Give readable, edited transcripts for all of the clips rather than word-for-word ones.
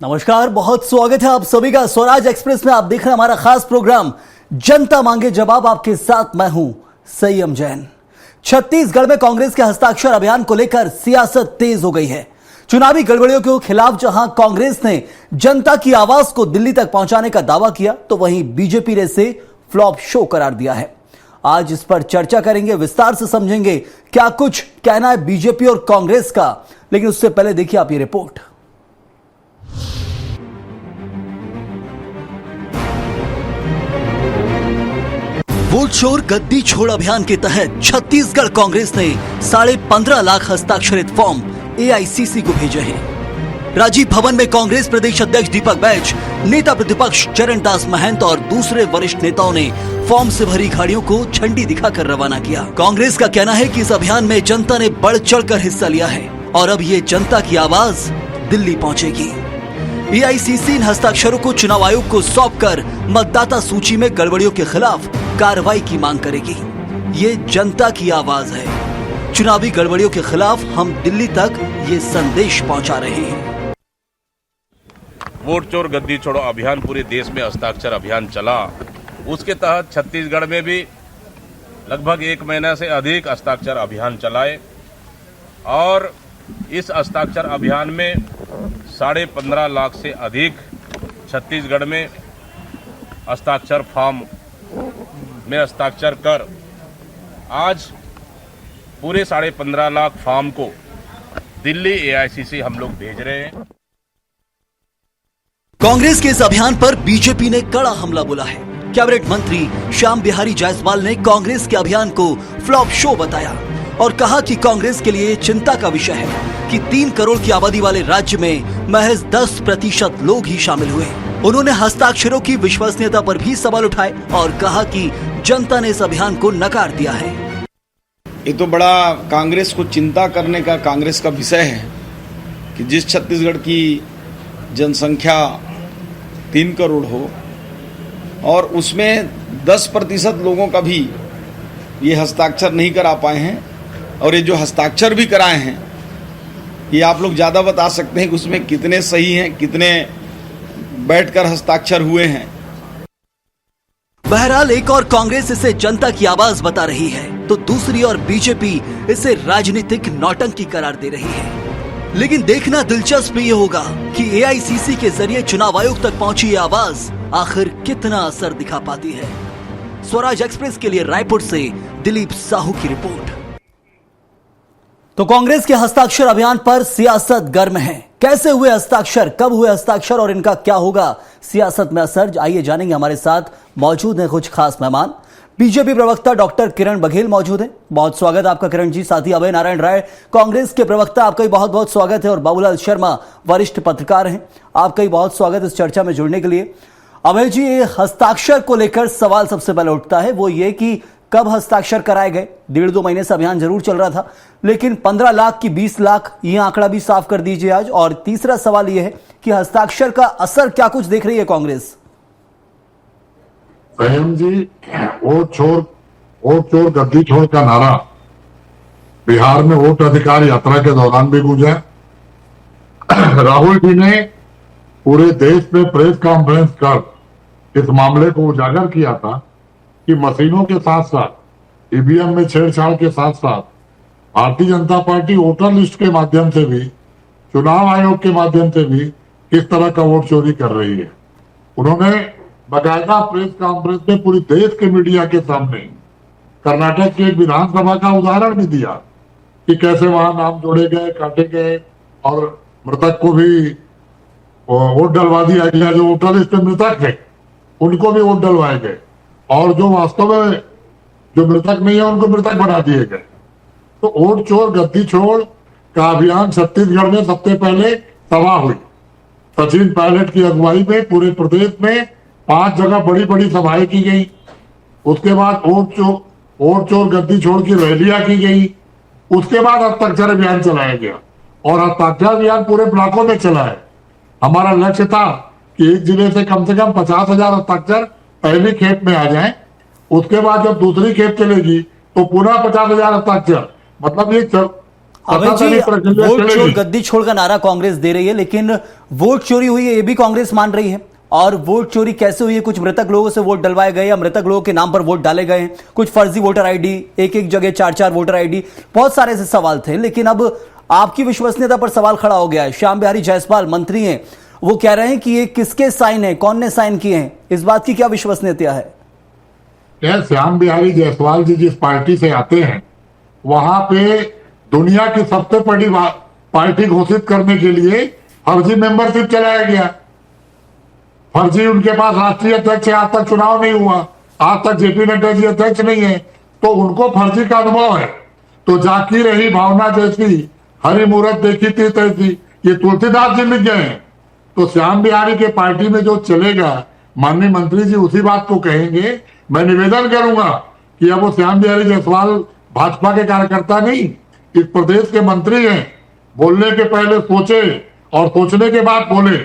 नमस्कार, बहुत स्वागत है आप सभी का स्वराज एक्सप्रेस में। आप देख रहे हैं हमारा खास प्रोग्राम जनता मांगे जवाब। आपके साथ मैं हूं संयम जैन। छत्तीसगढ़ में कांग्रेस के हस्ताक्षर अभियान को लेकर सियासत तेज हो गई है। चुनावी गड़बड़ियों के खिलाफ जहां कांग्रेस ने जनता की आवाज को दिल्ली तक पहुंचाने का दावा किया, तो वहीं बीजेपी ने इसे फ्लॉप शो करार दिया है। आज इस पर चर्चा करेंगे, विस्तार से समझेंगे क्या कुछ कहना है बीजेपी और कांग्रेस का। लेकिन उससे पहले देखिए आप ये रिपोर्ट। वोट चोर गद्दी छोड़ अभियान के तहत छत्तीसगढ़ कांग्रेस ने 15.5 लाख हस्ताक्षरित फॉर्म एआईसीसी को भेजे हैं। राजीव भवन में कांग्रेस प्रदेश अध्यक्ष दीपक बैज, नेता प्रतिपक्ष चरणदास महंत और दूसरे वरिष्ठ नेताओं ने फॉर्म से भरी गाड़ियों को झंडी दिखाकर रवाना किया। कांग्रेस का कहना है कि इस अभियान में जनता ने बढ़ चढ़कर हिस्सा लिया है और अब ये जनता की आवाज दिल्ली पहुंचेगी। एआईसीसी इन हस्ताक्षरों को चुनाव आयोग को सौंपकर मतदाता सूची में गड़बड़ियों के खिलाफ कार्रवाई की मांग करेगी। ये जनता की आवाज है। चुनावी गड़बड़ियों के खिलाफ हम दिल्ली तक ये संदेश पहुंचा रहे हैं। वोट चोर गद्दी छोड़ो अभियान पूरे देश में हस्ताक्षर अभियान चला। उसके तहत छत्तीसगढ़ में भी लगभग 1 महीना से अधिक हस्ताक्षर अभियान चलाए और इस हस्ताक्षर अभियान में 15.5 लाख से अधिक छत्तीसगढ़ में हस्ताक्षर फॉर्म में हस्ताक्षर कर आज पूरे 15.5 लाख फॉर्म को दिल्ली एआईसीसी हम लोग भेज रहे हैं। कांग्रेस के इस अभियान पर बीजेपी ने कड़ा हमला बोला है। कैबिनेट मंत्री श्याम बिहारी जायसवाल ने कांग्रेस के अभियान को फ्लॉप शो बताया और कहा कि कांग्रेस के लिए चिंता का विषय है कि 3 करोड़ की आबादी वाले राज्य में महज 10% लोग ही शामिल हुए। उन्होंने हस्ताक्षरों की विश्वसनीयता पर भी सवाल उठाए और कहा कि जनता ने इस अभियान को नकार दिया है। ये तो बड़ा कांग्रेस को चिंता करने का कांग्रेस का विषय है कि जिस छत्तीसगढ़ की जनसंख्या 3 करोड़ हो और उसमें 10% लोगों का भी ये हस्ताक्षर नहीं करा पाए हैं, और ये जो हस्ताक्षर भी कराए हैं ये आप लोग ज़्यादा बता सकते हैं कि उसमें कितने सही हैं, कितने बैठकर हस्ताक्षर हुए हैं। बहरहाल एक और कांग्रेस इसे जनता की आवाज बता रही है, तो दूसरी ओर बीजेपी इसे राजनीतिक नौटंकी करार दे रही है। लेकिन देखना दिलचस्प ये होगा कि एआईसीसी के जरिए चुनाव आयोग तक पहुंची ये आवाज आखिर कितना असर दिखा पाती है। स्वराज एक्सप्रेस के लिए रायपुर से दिलीप साहू की रिपोर्ट। तो कांग्रेस के हस्ताक्षर अभियान पर सियासत गर्म है। कैसे हुए हस्ताक्षर, कब हुए हस्ताक्षर और इनका क्या होगा सियासत में असर, आइए जानेंगे। हमारे साथ मौजूद हैं कुछ खास मेहमान। बीजेपी प्रवक्ता डॉक्टर किरण बघेल मौजूद हैं, बहुत स्वागत आपका किरण जी। साथ ही अभय नारायण राय कांग्रेस के प्रवक्ता, आपका भी बहुत बहुत स्वागत है। और बाबूलाल शर्मा वरिष्ठ पत्रकार हैं, आपका भी बहुत स्वागत इस चर्चा में जुड़ने के लिए। अभय जी, ये हस्ताक्षर को लेकर सवाल सबसे पहले उठता है, वो ये कि कब हस्ताक्षर कराए गए। 1.5-2 महीने से अभियान जरूर चल रहा था, लेकिन 15 लाख की 20 लाख ये आंकड़ा भी साफ कर दीजिए आज। और तीसरा सवाल ये है कि हस्ताक्षर का असर क्या कुछ देख रही है कांग्रेस। संयम जी, वोट चोर गद्दी छोड़ का नारा बिहार में वोट अधिकार यात्रा के दौरान भी गूंजा। राहुल जी ने पूरे देश में प्रेस कॉन्फ्रेंस कर इस मामले को उजागर किया था कि मशीनों के साथ साथ ईवीएम में छेड़छाड़ के साथ साथ Bharatiya Janata party voter list के माध्यम से भी, चुनाव आयोग के माध्यम से भी किस तरह का वोट चोरी कर रही है। उन्होंने बाकायदा प्रेस कॉन्फ्रेंस में पूरी देश के मीडिया के सामने कर्नाटक की एक विधानसभा का उदाहरण भी दिया कि कैसे वहां नाम जोड़े गए, काटे गए और मृतक को भी वोट डलवा दिया गया। जो वोटर लिस्ट में मृतक थे उनको भी वोट डलवाए गए और जो वास्तव में जो मृतक नहीं है उनको मृतक बना दिए गए। तो वोट चोर गद्दी छोड़ का अभियान छत्तीसगढ़ में सबसे पहले सभा हुई। सचिन पायलट की अगुवाई में पूरे प्रदेश में 5 जगह बड़ी बड़ी सभाएं की गई। उसके बाद वोट चोर गद्दी छोड़ की रैलियां की गई। उसके बाद हस्ताक्षर अभियान चलाया गया और हस्ताक्षर अभियान पूरे ब्लॉकों में चला है। हमारा लक्ष्य था कि एक जिले से कम 50,000 हस्ताक्षर पहली खेप में आ जाएं। उसके बाद जब दूसरी खेप चलेगी तो पुनः 50,000 हस्ताक्षर, मतलब ये अभय जी, सनातनी प्रक्रिया वोट चोर चलेगी। गद्दी छोड़ का नारा कांग्रेस दे रही है, लेकिन वोट चोरी हुई है ये भी कांग्रेस मान रही है। और वोट चोरी कैसे हुई है? कुछ मृतक लोगों से वोट डलवाए गए या मृतक लोगों के नाम पर वोट डाले गए हैं, कुछ फर्जी वोटर आईडी, एक जगह 4-4 वोटर आईडी, बहुत सारे ऐसे सवाल थे। लेकिन अब आपकी विश्वसनीयता पर सवाल खड़ा हो गया है। श्याम बिहारी जायसवाल मंत्री हैं, वो कह रहे हैं कि ये किसके साइन है, कौन ने साइन किए हैं, इस बात की क्या विश्वसनीयता है? क्या श्याम बिहारी जायसवाल जी जिस पार्टी से आते हैं वहां पे दुनिया की सबसे बड़ी पार्टी घोषित करने के लिए फर्जी मेंबरशिप चलाया गया। फर्जी उनके पास राष्ट्रीय अध्यक्ष है, आज तक चुनाव नहीं हुआ, आज तक जेपी नड्डा जी अध्यक्ष नहीं है, तो उनको फर्जी का अनुभव है। तो जाकी रही भावना जैसी, हरी मूरत देखी थी तैसी, ये तुलसीदास जी लिख गए हैं। तो श्याम बिहारी के पार्टी में जो चलेगा, माननीय मंत्री जी उसी बात को कहेंगे। मैं निवेदन करूंगा कि अब वो श्याम बिहारी जायसवाल भाजपा के कार्यकर्ता नहीं, इस प्रदेश के मंत्री हैं। बोलने के पहले सोचे और सोचने के बाद बोले,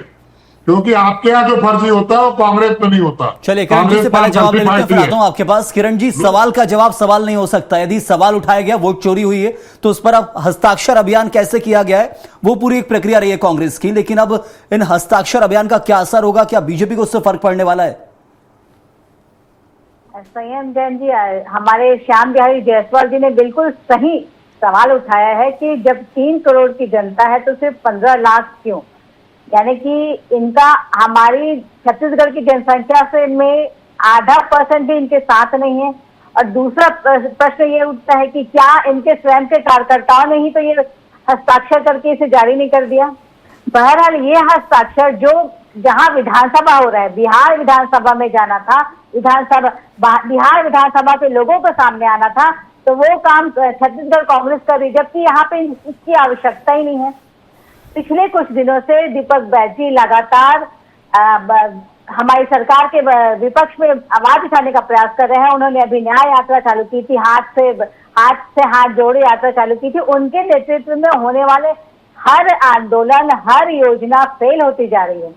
क्योंकि आपके यहाँ जो फर्जी होता है वो कांग्रेस में नहीं होता। चलिए किरण जी से पहले जवाब लेने फिर आता हूं आपके पास। किरण जी, सवाल का जवाब सवाल नहीं हो सकता। यदि सवाल उठाया गया वोट चोरी हुई है तो उस पर अब हस्ताक्षर अभियान कैसे किया गया है, वो पूरी एक प्रक्रिया रही है कांग्रेस की। लेकिन अब इन हस्ताक्षर अभियान का क्या असर होगा, क्या बीजेपी को उससे फर्क पड़ने वाला है? संयम जैन जी, हमारे श्याम बिहारी जायसवाल जी ने बिल्कुल सही सवाल उठाया है कि जब 3 करोड़ की जनता है तो सिर्फ 15 लाख क्यों? यानी कि इनका हमारी छत्तीसगढ़ की जनसंख्या से में आधा % भी इनके साथ नहीं है। और दूसरा प्रश्न ये उठता है कि क्या इनके स्वयं के कार्यकर्ताओं ने ही तो ये हस्ताक्षर करके इसे जारी नहीं कर दिया? बहरहाल ये हस्ताक्षर जो जहां विधानसभा हो रहा है, बिहार विधानसभा में जाना था, बिहार विधानसभा के लोगों को सामने आना था, तो वो काम छत्तीसगढ़ कांग्रेस कर रही, जबकि यहाँ पे इसकी आवश्यकता ही नहीं है। पिछले कुछ दिनों से दीपक बैजी लगातार हमारी सरकार के विपक्ष में आवाज उठाने का प्रयास कर रहे हैं। उन्होंने अभी न्याय यात्रा चालू की थी, हाथ से हाथ जोड़े यात्रा चालू की थी। उनके नेतृत्व में होने वाले हर आंदोलन, हर योजना फेल होती जा रही है।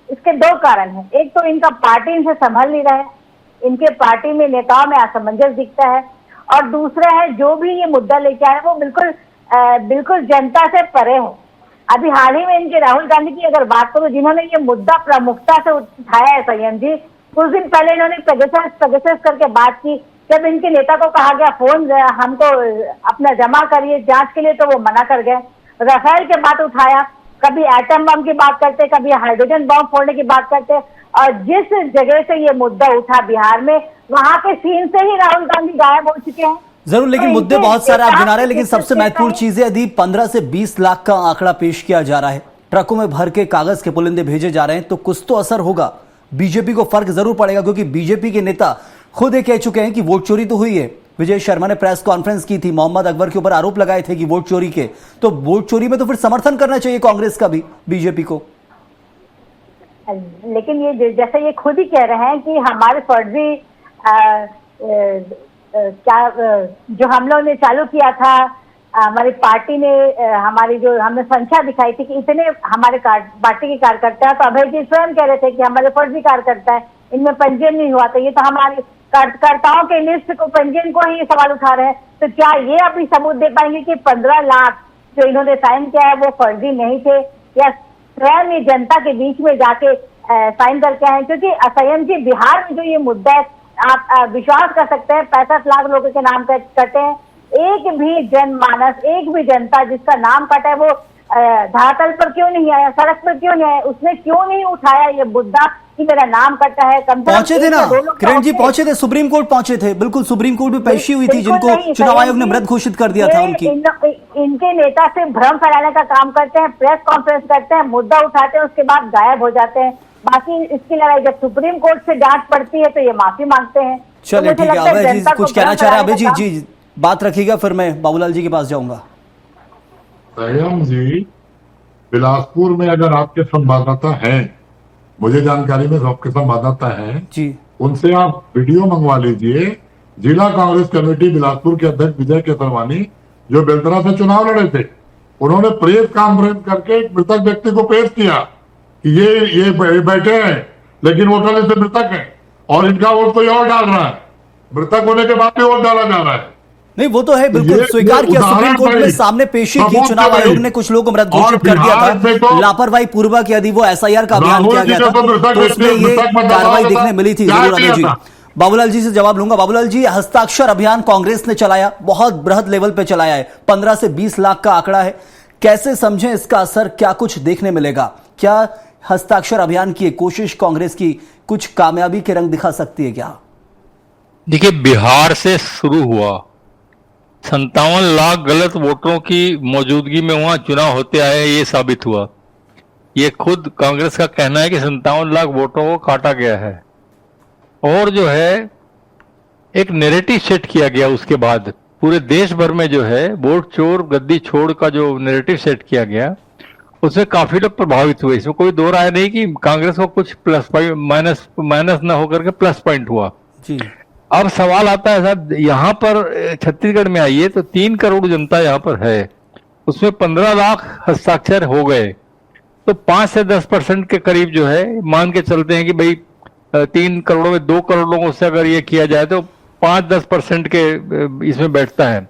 इसके 2 कारण हैं। एक तो इनका पार्टी इनसे संभल नहीं रहा है, इनके पार्टी में नेताओं में असमंजस दिखता है, और दूसरा है जो भी ये मुद्दा लेके आए वो बिल्कुल जनता से परे है। अभी हाल ही में इनके राहुल गांधी की अगर बात करो, जिन्होंने ये मुद्दा प्रमुखता से उठाया है संयम जी, कुछ दिन पहले इन्होंने पेगासस करके बात की। जब इनके नेता को कहा गया फोन हमको अपना जमा करिए जांच के लिए, तो वो मना कर गए। राफेल की बात उठाया, कभी एटम बम की बात करते, कभी हाइड्रोजन बम फोड़ने की बात करते, और जिस जगह से ये मुद्दा उठा बिहार में, वहां के सीन से ही राहुल गांधी गायब हो चुके हैं। जरूर, लेकिन तो मुद्दे बहुत सारे आप गिना रहे हैं, लेकिन सबसे महत्वपूर्ण चीज है, यदि 15 से 20 लाख का आंकड़ा पेश किया जा रहा है, ट्रकों में भर के कागज के पुलिंदे भेजे जा रहे हैं, तो कुछ तो असर होगा। बीजेपी को फर्क जरूर पड़ेगा, क्योंकि बीजेपी के नेता खुद ये कह चुके हैं कि वोट चोरी तो हुई है। विजय शर्मा ने प्रेस कॉन्फ्रेंस की थी, मोहम्मद अकबर के ऊपर आरोप लगाए थे कि वोट चोरी के, तो वोट चोरी में तो फिर समर्थन करना चाहिए कांग्रेस का भी बीजेपी को। लेकिन ये जैसे ये खुद ही कह रहे हैं कि हमारे फर्जी जो हम लोगों ने चालू किया था, हमारी पार्टी ने हमारी जो हमने संख्या दिखाई थी कि इतने हमारे पार्टी के कार्यकर्ता है, तो अभय जी स्वयं कह रहे थे कि हमारे फर्जी कार्यकर्ता है, इनमें पंजीयन नहीं हुआ, तो ये तो हमारे कार्यकर्ताओं के लिस्ट को, पंजीयन को ही सवाल उठा रहे हैं। तो क्या ये अभी सबूत दे पाएंगे कि 15 लाख जो इन्होंने साइन किया है वो फर्जी नहीं थे, या स्वयं ये जनता के बीच में जाके साइन करके आए? क्योंकि असंयम जी, बिहार में जो ये मुद्दा है, आप विश्वास कर सकते हैं 65 लाख लोगों के नाम कटे हैं, एक भी जनमानस, एक भी जनता जिसका नाम कटा है वो धरातल पर क्यों नहीं आया, सड़क पर क्यों नहीं आया? उसने क्यों नहीं उठाया ये मुद्दा कि मेरा नाम कटा है? कम पहुंचे थे ना किरण जी, पहुंचे थे, सुप्रीम कोर्ट पहुंचे थे, बिल्कुल सुप्रीम कोर्ट में पेशी हुई थी, जिनको चुनाव आयोग ने मृत घोषित कर दिया था उनकी। इनके नेता से भ्रम फैलाने का काम करते हैं, प्रेस कॉन्फ्रेंस करते हैं, मुद्दा उठाते हैं, उसके बाद गायब हो जाते हैं। बाकी इसकी लड़ाई जब सुप्रीम कोर्ट से डांट पड़ती है तो ये माफी मांगते हैं। चलिए ठीक है, अभय जी कुछ कहना चाह रहे हैं? अभय जी बात रखिएगा, फिर मैं बाबूलाल जी के पास जाऊंगा। संयम जी, बिलासपुर में अगर आपके संवाददाता हैं, मुझे जानकारी में आपके संवाददाता हैं जी, उनसे आप वीडियो मंगवा लीजिए। जिला कांग्रेस कमेटी बिलासपुर के अध्यक्ष विजय केसरवानी, जो बेलतरा से चुनाव लड़े थे, उन्होंने प्रेस कॉन्फ्रेंस करके एक मृतक व्यक्ति को पेश किया कि ये बैठे हैं लेकिन वोटर लिस्ट से मृतक है, और इनका वोट कोई और डाल रहा है, मृतक होने के बाद भी वोट डाला जा रहा है। नहीं, वो तो है, बिल्कुल स्वीकार किया सुप्रीम कोर्ट में, सामने पेशी की, चुनाव आयोग ने कुछ लोगों को मृत घोषित कर दिया था लापरवाही पूर्वक, यदि वो SIR का अभियान किया गया था तो उसमें ये कार्रवाई देखने मिली थी। जरूर अजय जी, बाबूलाल जी से जवाब लूंगा। बाबूलाल जी, हस्ताक्षर अभियान कांग्रेस ने चलाया, बहुत बृहद लेवल पे चलाया है, 15 से 20 लाख का आंकड़ा है, कैसे समझें इसका असर, क्या कुछ देखने मिलेगा? क्या हस्ताक्षर अभियान की कोशिश कांग्रेस की कुछ कामयाबी के रंग दिखा सकती है क्या? देखिए, बिहार से शुरू हुआ, 57 लाख गलत वोटरों की मौजूदगी में वहां चुनाव होते आए, ये साबित हुआ। ये खुद कांग्रेस का कहना है कि 57 लाख वोटरों को काटा गया है। और जो है एक नैरेटिव सेट किया गया, उसके बाद पूरे देश भर में जो है वोट चोर गद्दी छोड़ का जो नैरेटिव सेट किया गया, उससे काफी लोग प्रभावित हुए। इसमें कोई दो राय नहीं कि कांग्रेस को कुछ प्लस पॉइंट माइनस न होकर के प्लस पॉइंट हुआ जी। अब सवाल आता है साहब, यहाँ पर छत्तीसगढ़ में आइए तो 3 करोड़ जनता यहाँ पर है, उसमें 15 लाख हस्ताक्षर हो गए, तो 5 से 10% के करीब जो है मान के चलते हैं कि भाई 3 करोड़ में 2 करोड़ लोगों से अगर ये किया जाए तो 5-10% के इसमें बैठता है।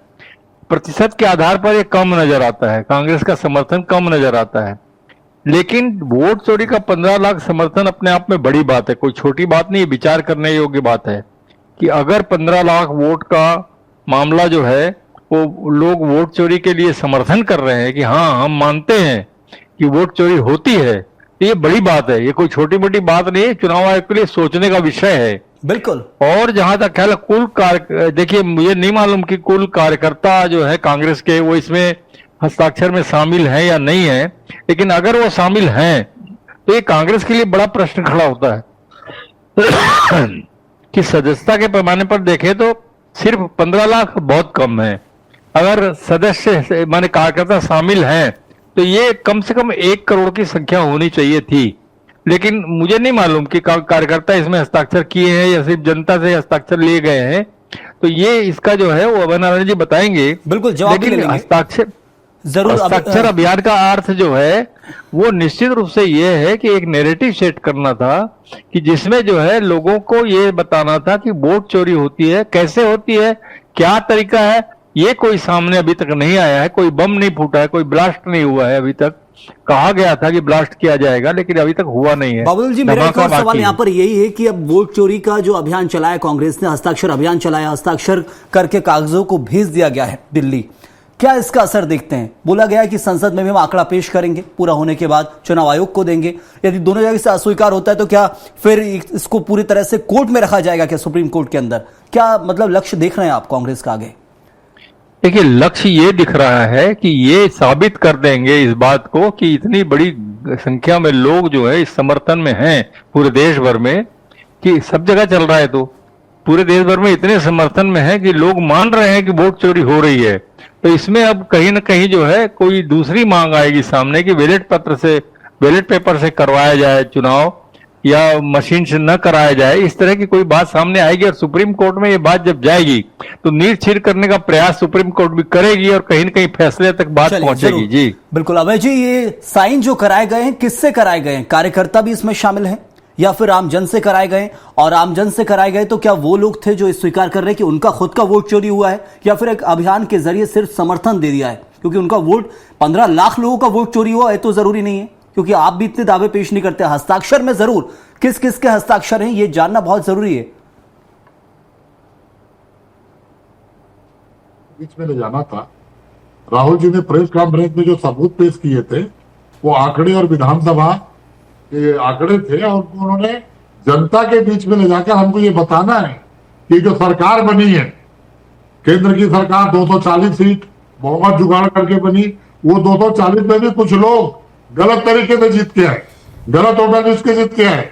प्रतिशत के आधार पर ये कम नजर आता है, कांग्रेस का समर्थन कम नजर आता है। लेकिन वोट चोरी का 15 लाख समर्थन अपने आप में बड़ी बात है, कोई छोटी बात नहीं, विचार करने योग्य बात है कि अगर 15 लाख वोट का मामला जो है वो लोग वोट चोरी के लिए समर्थन कर रहे हैं कि हाँ हम मानते हैं कि वोट चोरी होती है, तो ये बड़ी बात है, ये कोई छोटी मोटी बात नहीं है, चुनाव आयोग के लिए सोचने का विषय है। बिल्कुल। और जहां तक ख्याल है देखिए, मुझे नहीं मालूम कि कुल कार्यकर्ता जो है कांग्रेस के वो इसमें हस्ताक्षर में शामिल हैं या नहीं है, लेकिन अगर वो शामिल हैं तो ये कांग्रेस के लिए बड़ा प्रश्न खड़ा होता है कि सदस्यता के पैमाने पर देखें तो सिर्फ 15 लाख बहुत कम है, अगर सदस्य माने कार्यकर्ता शामिल हैं तो ये कम से कम 1 करोड़ की संख्या होनी चाहिए थी। लेकिन मुझे नहीं मालूम कि कार्यकर्ता इसमें हस्ताक्षर किए हैं या सिर्फ जनता से हस्ताक्षर लिए गए हैं, तो ये इसका जो है वो अभय नारायण जी बताएंगे। बिल्कुल, जवाब लेकिन हस्ताक्षर जरूर, हस्ताक्षर अभियान का अर्थ जो है वो निश्चित रूप से ये है कि एक नैरेटिव सेट करना था कि जिसमें जो है लोगों को ये बताना था कि वोट चोरी होती है, कैसे होती है, क्या तरीका है, ये कोई सामने अभी तक नहीं आया है, कोई बम नहीं फूटा है, कोई ब्लास्ट नहीं हुआ है। अभी तक कहा गया था कि ब्लास्ट किया जाएगा, लेकिन अभी तक हुआ नहीं है। बाबूलाल जी, मेरा एक और सवाल यहाँ पर यही है कि अब वोट चोरी का जो अभियान चलाया कांग्रेस ने, हस्ताक्षर अभियान चलाया, हस्ताक्षर करके कागजों को भेज दिया गया है दिल्ली, क्या इसका असर देखते हैं? बोला गया है कि संसद में भी हम आंकड़ा पेश करेंगे, पूरा होने के बाद चुनाव आयोग को देंगे, यदि दोनों जगह से अस्वीकार होता है तो क्या फिर इसको पूरी तरह से कोर्ट में रखा जाएगा क्या, सुप्रीम कोर्ट के अंदर? क्या मतलब लक्ष्य देख रहे हैं आप कांग्रेस का आगे? देखिए, लक्ष्य ये दिख रहा है कि ये साबित कर देंगे इस बात को कि इतनी बड़ी संख्या में लोग जो है इस समर्थन में हैं पूरे देश भर में, कि सब जगह चल रहा है, तो पूरे देश भर में इतने समर्थन में है कि लोग मान रहे हैं कि वोट चोरी हो रही है। तो इसमें अब कहीं ना कहीं जो है कोई दूसरी मांग आएगी सामने कि बैलेट पेपर से करवाया जाए चुनाव या मशीन से न कराया जाए, इस तरह की कोई बात सामने आएगी। और सुप्रीम कोर्ट में ये बात जब जाएगी तो नीर छीर करने का प्रयास सुप्रीम कोर्ट भी करेगी और कहीं न कहीं फैसले तक बात पहुंचेगी। जी बिल्कुल। अभय जी, ये साइन जो कराए गए हैं किससे कराए गए हैं? कार्यकर्ता भी इसमें शामिल हैं या फिर आमजन से कराए गए? और आमजन से कराए गए तो क्या वो लोग थे जो स्वीकार कर रहे हैं कि उनका खुद का वोट चोरी हुआ है, या फिर एक अभियान के जरिए सिर्फ समर्थन दे दिया है? क्योंकि उनका वोट 15 लाख लोगों का वोट चोरी हुआ है तो जरूरी नहीं है, क्योंकि आप भी इतने दावे पेश नहीं करते। हस्ताक्षर में जरूर किस किस के हस्ताक्षर हैं ये जानना बहुत जरूरी है। बीच में ले जाना था, राहुल जी ने प्रेस कॉन्फ्रेंस में जो सबूत पेश किए थे वो आंकड़े और विधानसभा के आंकड़े थे, और उन्होंने जनता के बीच में ले जाकर हमको ये बताना है कि जो सरकार बनी है, केंद्र की सरकार 240 सीट बहुमत जुगाड़ करके बनी, वो 240 में भी कुछ लोग गलत तरीके से जीत के आए, गलत वोटर लिस्ट के जीत के आए,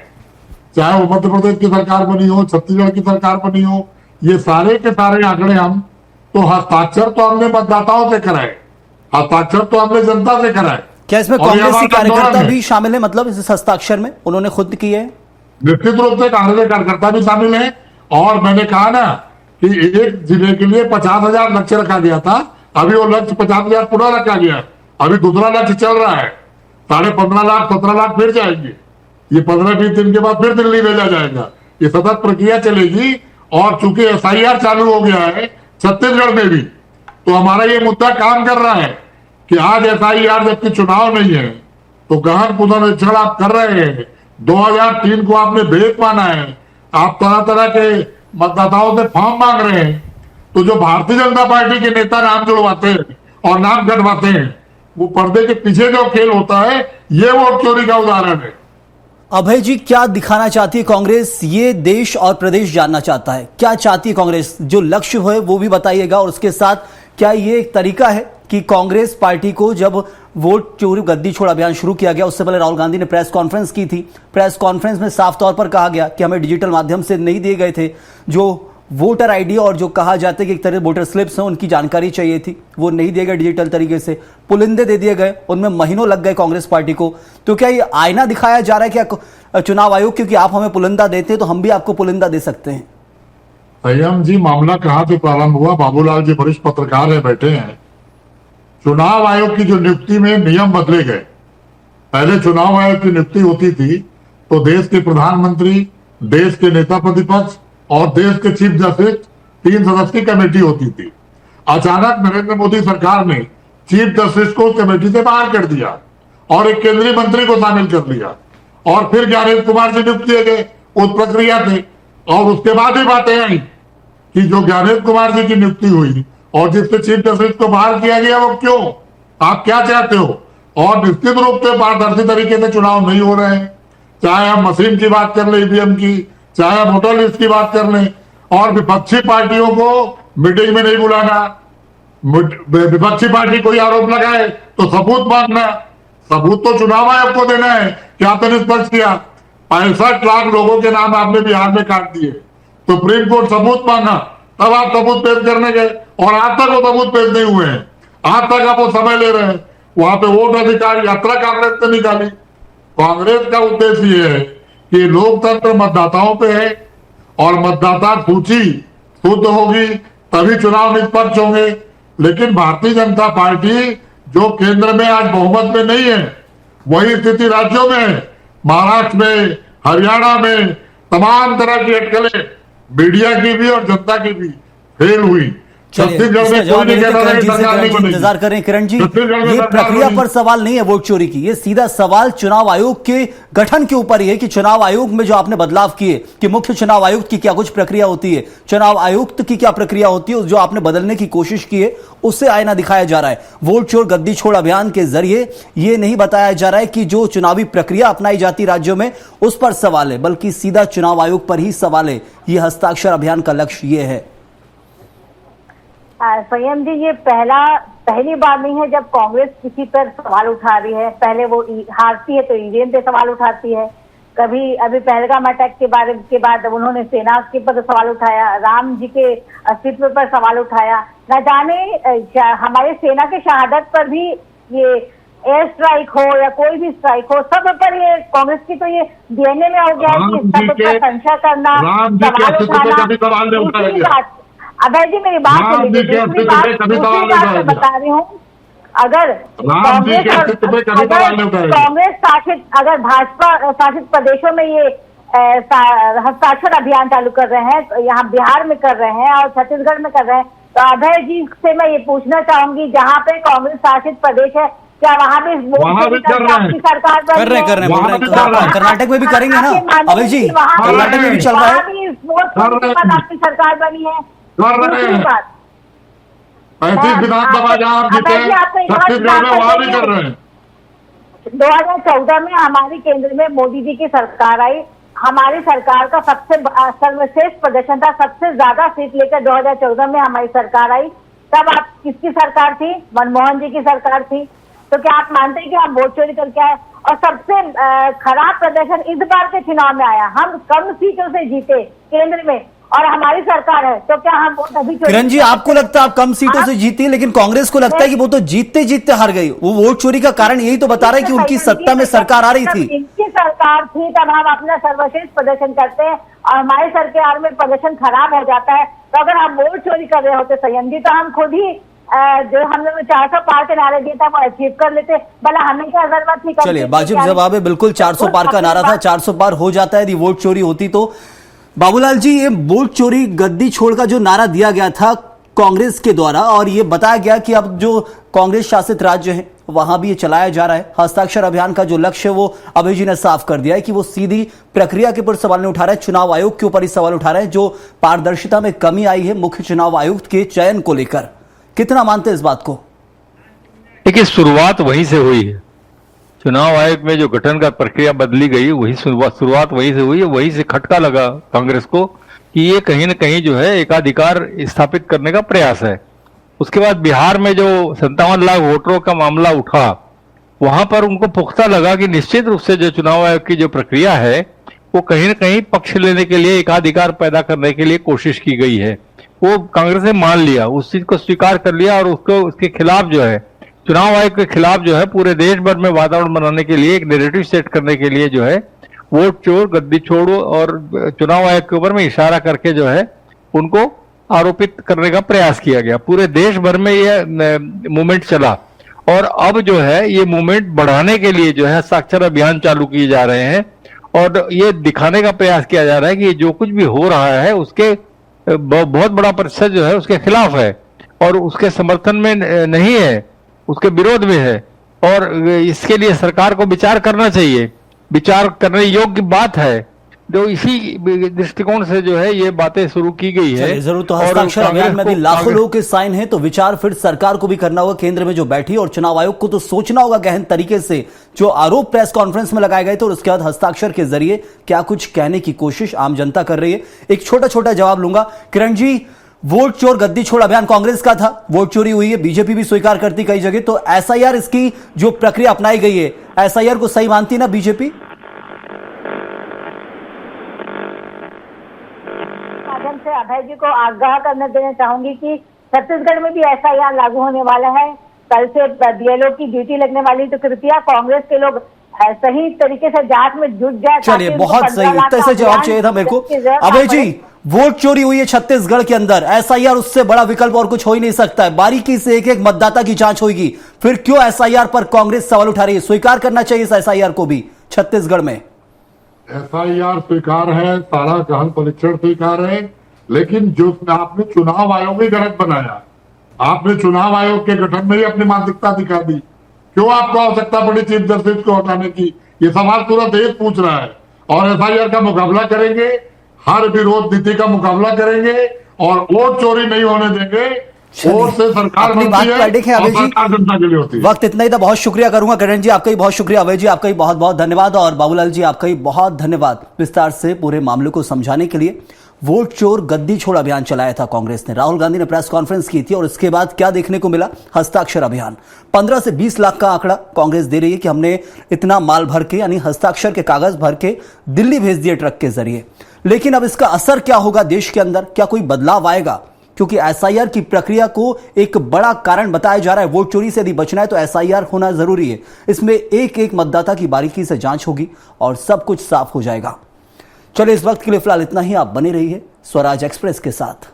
चाहे वो मध्य प्रदेश की सरकार बनी हो, छत्तीसगढ़ की सरकार बनी हो, ये सारे के सारे आंकड़े हम तो हस्ताक्षर तो हमने मतदाताओं से कराए, हस्ताक्षर तो हमने जनता से कराए। क्या इसमें कांग्रेस के कार्यकर्ता भी शामिल है, मतलब इस हस्ताक्षर में उन्होंने खुद किए हैं? निश्चित रूप से कांग्रेस के कार्यकर्ता भी शामिल है। और मैंने कहा ना कि एक जिले के लिए 50,000 लक्ष्य रखा गया था, अभी वो लक्ष्य 50,000 पूरा रखा गया, अभी दूसरा लक्ष्य चल रहा है, 15.5 लाख 17 लाख फिर जाएंगे, ये 15-20 दिन के बाद फिर दिल्ली भेजा जाएगा, ये सतत प्रक्रिया चलेगी। और चूंकि SIR चालू हो गया है, छत्तीसगढ़ में भी। तो हमारा ये मुद्दा काम कर रहा है कि आज SIR जबकि चुनाव नहीं है तो गहन पुनरीक्षण आप कर रहे हैं। 2003 को आपने भेद माना है, आप तरह तरह के मतदाताओं से फॉर्म मांग रहे हैं। तो जो भारतीय जनता पार्टी के नेता नाम जुड़वाते हैं और नाम कटवाते हैं, वो पर्दे के पीछे जो खेल होता है, ये वोट चोरी का उदाहरण है। अभय जी, क्या दिखाना चाहती है कांग्रेस, ये देश और प्रदेश जानना चाहता है। क्या चाहती है कांग्रेस, जो लक्ष्य है वो भी बताइएगा। और उसके साथ क्या ये एक तरीका है कि कांग्रेस पार्टी को जब वोट चोरी गद्दी छोड़ अभियान शुरू किया गया, उससे पहले राहुल गांधी ने प्रेस कॉन्फ्रेंस की थी। प्रेस कॉन्फ्रेंस में साफ तौर पर कहा गया कि हमें डिजिटल माध्यम से नहीं दिए गए थे जो वोटर आईडी और जो कहा जाता है कि एक तरह वोटर स्लिप्स हैं, उनकी जानकारी चाहिए थी, वो नहीं दिए गए डिजिटल तरीके से। पुलिंदे दे दिए गए, उनमें महीनों लग गए कांग्रेस पार्टी को। तो क्या ये आईना दिखाया जा रहा है क्या चुनाव आयोग, क्योंकि आप हमें पुलिंदा देते हैं तो हम भी आपको पुलिंदा दे सकते हैं? संयम जी, मामला कहां से प्रारंभ हुआ? बाबूलाल जी वरिष्ठ पत्रकार है, बैठे हैं। चुनाव आयोग की जो नियुक्ति में नियम बदले गए। पहले चुनाव आयोग की नियुक्ति होती थी तो देश के प्रधानमंत्री, देश के नेता प्रतिपक्ष और देश के चीफ जस्टिस 3 सदस्यीय कमेटी होती थी। अचानक नरेंद्र मोदी सरकार ने चीफ जस्टिस को कमेटी से बाहर कर दिया और एक केंद्रीय मंत्री को शामिल कर लिया और फिर ज्ञानेश कुमार से नियुक्त किए गए उस प्रक्रिया थे। और उसके बाद ही बातें आई कि जो ज्ञानेश कुमार जी की नियुक्ति हुई और जिससे चीफ जस्टिस को बाहर किया गया, वो क्यों, आप क्या चाहते हो? और निश्चित रूप से पारदर्शी तरीके से चुनाव नहीं हो रहे हैं। चाहे हम मशीन की बात कर ले, ईवीएम की, चाहे वोटर लिस्ट की बात कर लें। और विपक्षी पार्टियों को मीटिंग में नहीं बुलाना, विपक्षी पार्टी कोई आरोप लगाए तो सबूत मांगना। सबूत तो चुनाव आयोग को देना है कि आपने स्पष्ट किया। 65 लाख लोगों के नाम आपने बिहार में काट दिए, सुप्रीम कोर्ट सबूत मांगा, तब आप सबूत पेश करने गए और आज तक वो सबूत पेश नहीं हुए हैं। आज तक आप वो समय ले रहे हैं। वहां पे वोट अधिकार यात्रा कांग्रेस ने निकाली। कांग्रेस का उद्देश्य ये है कि लोकतंत्र मतदाताओं पे है और मतदाता सूची शुद्ध होगी तभी चुनाव निष्पक्ष होंगे। लेकिन भारतीय जनता पार्टी जो केंद्र में आज बहुमत में नहीं है, वही स्थिति राज्यों में है। महाराष्ट्र में, हरियाणा में तमाम तरह की अटकलें मीडिया की भी और जनता की भी फेल हुई। छत्तीसगढ़ में कोई नहीं कह रहा है सरकार नहीं बनेगी। इंतजार करें किरण जी, ये प्रक्रिया पर सवाल नहीं है वोट चोरी की, ये सीधा सवाल चुनाव आयोग के गठन के ऊपर ही है कि चुनाव आयोग में जो आपने बदलाव किए कि मुख्य चुनाव आयुक्त की क्या कुछ प्रक्रिया होती है, चुनाव आयुक्त की क्या प्रक्रिया होती है, जो आपने बदलने की कोशिश की है उससे आईना दिखाया जा रहा है। वोट चोर गद्दी छोड़ अभियान के जरिए ये नहीं बताया जा रहा है कि जो चुनावी प्रक्रिया अपनाई जाती राज्यों में उस पर सवाल है, बल्कि सीधा चुनाव आयोग पर ही सवाल है। ये हस्ताक्षर अभियान का लक्ष्य ये है। संयम जी, ये पहली बार नहीं है जब कांग्रेस किसी पर सवाल उठा रही है। पहले वो हारती है तो ईवीएम पे सवाल उठाती है, कभी अभी पहलगाम अटैक के बाद उन्होंने सेना के पर सवाल उठाया, राम जी के अस्तित्व पर सवाल उठाया, न जाने हमारे सेना के शहादत पर भी ये एयर स्ट्राइक हो या कोई भी स्ट्राइक हो, सब पर ये कांग्रेस की तो ये डीएनए में हो गया है कि सब पर संशय करना, सवाल उठाना। अभय जी मेरी बात सुनिए, दूसरी बात बता रही हूँ, अगर कांग्रेस शासित, अगर भाजपा शासित प्रदेशों में ये हस्ताक्षर अभियान चालू कर रहे हैं, यहाँ बिहार में कर रहे हैं और छत्तीसगढ़ में कर रहे हैं, तो अभय जी से मैं ये पूछना चाहूंगी, जहाँ पे कांग्रेस शासित प्रदेश है, क्या वहाँ भी आपकी सरकार कर रहे हैं? कर्नाटक में भी करेंगे ना अभय जी? कर्नाटक में भी चल रहा है, आपकी सरकार बनी है। 35 विधानसभा जहाँ जीते छत्तीसगढ़ में वहां भी कर रहे हैं। 2014 में हमारी केंद्र में मोदी जी की सरकार आई, हमारी सरकार का सबसे सर्वश्रेष्ठ प्रदर्शन था, सबसे ज्यादा सीट लेकर 2014 में हमारी सरकार आई। तब आप किसकी सरकार थी? मनमोहन जी की सरकार थी। तो क्या आप मानते हैं कि हम वोट चोरी करके आए? और सबसे खराब प्रदर्शन इस बार के चुनाव में आया, हम कम सीटों से जीते केंद्र में और हमारी सरकार है, तो क्या हम वोट अभी? किरण जी, आपको लगता है आप कम सीटों से जीती, लेकिन कांग्रेस को लगता है कि वो तो जीतते जीतते हार गई। वो वोट चोरी का कारण यही तो बता रहा है कि उनकी सत्ता में सरकार आ रही थी। इनकी सरकार थी तब हम अपना सर्वश्रेष्ठ प्रदर्शन करते हैं और हमारी सरकार में प्रदर्शन खराब हो जाता है। तो अगर हम वोट चोरी कर रहे होते संयम जी, तो हम खुद ही जो हमने 400 पार के नारे दिए था वो अचीव कर लेते, भला हमें क्या जरूरत थी? चलिए, वाजिब जवाब है, बिल्कुल 400 पार का नारा था, 400 पार हो जाता है यदि वोट चोरी होती तो। बाबूलाल जी, ये वोट चोरी गद्दी छोड़ का जो नारा दिया गया था, कांग्रेस के द्वारा, और ये बताया गया कि अब जो कांग्रेस शासित राज्य हैं वहां भी ये चलाया जा रहा है। हस्ताक्षर अभियान का जो लक्ष्य है वो अभय जी ने साफ कर दिया है कि वो सीधी प्रक्रिया के ऊपर सवाल नहीं उठा रहे हैं, चुनाव आयोग के ऊपर ही सवाल उठा रहे हैं, जो पारदर्शिता में कमी आई है मुख्य चुनाव आयुक्त के चयन को लेकर। कितना मानते हैं इस बात को? देखिए, शुरुआत वहीं से हुई है। चुनाव आयोग में जो गठन का प्रक्रिया बदली गई, वही शुरुआत वहीं से हुई है। वहीं से खटका लगा कांग्रेस को कि ये कहीं ना कहीं जो है एकाधिकार स्थापित करने का प्रयास है। उसके बाद बिहार में जो 57 लाख वोटरों का मामला उठा, वहां पर उनको पुख्ता लगा कि निश्चित रूप से जो चुनाव आयोग की जो प्रक्रिया है वो कहीं ना कहीं पक्ष लेने के लिए, एकाधिकार पैदा करने के लिए कोशिश की गई है। वो कांग्रेस ने मान लिया, उस चीज को स्वीकार कर लिया, और उसके खिलाफ जो है, चुनाव आयोग के खिलाफ जो है, पूरे देश भर में वातावरण बनाने के लिए, एक नैरेटिव सेट करने के लिए जो है, वोट चोर गद्दी छोड़ो और चुनाव आयोग के ऊपर में इशारा करके जो है उनको आरोपित करने का प्रयास किया गया। पूरे देश भर में यह मूवमेंट चला, और अब जो है ये मूवमेंट बढ़ाने के लिए जो है हस्ताक्षर अभियान चालू किए जा रहे हैं, और ये दिखाने का प्रयास किया जा रहा है कि जो कुछ भी हो रहा है उसके बहुत बड़ा प्रतिशत जो है उसके खिलाफ है, और उसके समर्थन में नहीं है, उसके विरोध में है, और इसके लिए सरकार को विचार करना चाहिए। विचार करने योग्य बात है, जो इसी दृष्टिकोण से जो है ये बातें शुरू की गई है। जरूर, तो हस्ताक्षर अभियान में भी लाखों लोगों के साइन हैं, तो विचार फिर सरकार को भी करना होगा, केंद्र में जो बैठी, और चुनाव आयोग को तो सोचना होगा गहन तरीके से। जो आरोप प्रेस कॉन्फ्रेंस में लगाए गए थे और उसके बाद हस्ताक्षर के जरिए क्या कुछ कहने की कोशिश आम जनता कर रही है। एक छोटा छोटा जवाब लूंगा। किरण जी, वोट चोर गद्दी छोड़ अभियान कांग्रेस का था, वोट चोरी हुई है, बीजेपी भी स्वीकार करती कई जगह, तो एसआईआर इसकी जो प्रक्रिया अपनाई गई है, एसआईआर को सही मानती ना बीजेपी? माध्यम से अभय जी को आगाह करने देना चाहूंगी कि छत्तीसगढ़ में भी एसआईआर लागू होने वाला है। कल से बीएलओ की ड्यूटी लगने वाली, तो कृपया कांग्रेस के लोग सही तरीके से जांच में जुट जाए। चलिए, बहुत सही, इतना से जवाब चाहिए था मेरे को। अभय जी, वोट चोरी हुई है छत्तीसगढ़ के अंदर, एसआईआर उससे बड़ा विकल्प और कुछ हो ही नहीं सकता है। बारीकी से एक एक मतदाता की जांच होगी, फिर क्यों एसआईआर पर कांग्रेस सवाल उठा रही है? स्वीकार करना चाहिए इस एसआईआर को भी छत्तीसगढ़ में। एसआईआर स्वीकार है, सारा गहन परीक्षण स्वीकार है, लेकिन जो आपने चुनाव आयोग ही गलत बनाया, आपने चुनाव आयोग के गठन में ही अपनी मानसिकता दिखा दी। क्यों आपको आवश्यकता पड़ी चीफ जस्टिस को हटाने की? ये सवाल पूरा देश पूछ रहा है। और एसआईआर का मुकाबला करेंगे, हर विरोध नीति का मुकाबला करेंगे, और वोट चोरी नहीं होने देंगे। वोट से सरकार बनती है, और सरकार जनता के लिए होती है। वक्त इतना ही था, बहुत शुक्रिया करूंगा किरण जी, आपका ही बहुत शुक्रिया। अभय जी, आपका ही बहुत बहुत धन्यवाद, और बाबूलाल जी, आपका ही बहुत धन्यवाद विस्तार से पूरे मामले को समझाने के लिए। वोट चोर गद्दी छोड़ अभियान चलाया था कांग्रेस ने, राहुल गांधी ने प्रेस कॉन्फ्रेंस की थी, और इसके बाद क्या देखने को मिला? हस्ताक्षर अभियान। 15 से 20 लाख का आंकड़ा कांग्रेस दे रही है कि हमने इतना माल भर के, यानी हस्ताक्षर के कागज भर के दिल्ली भेज दिए ट्रक के जरिए। लेकिन अब इसका असर क्या होगा देश के अंदर? क्या कोई बदलाव आएगा? क्योंकि एसआईआर की प्रक्रिया को एक बड़ा कारण बताया जा रहा है। वोट चोरी से यदि बचना है तो एसआईआर होना जरूरी है। इसमें एक एक मतदाता की बारीकी से जांच होगी और सब कुछ साफ हो जाएगा। चलिए, इस वक्त के लिए फिलहाल इतना ही। आप बने रहिए स्वराज एक्सप्रेस के साथ।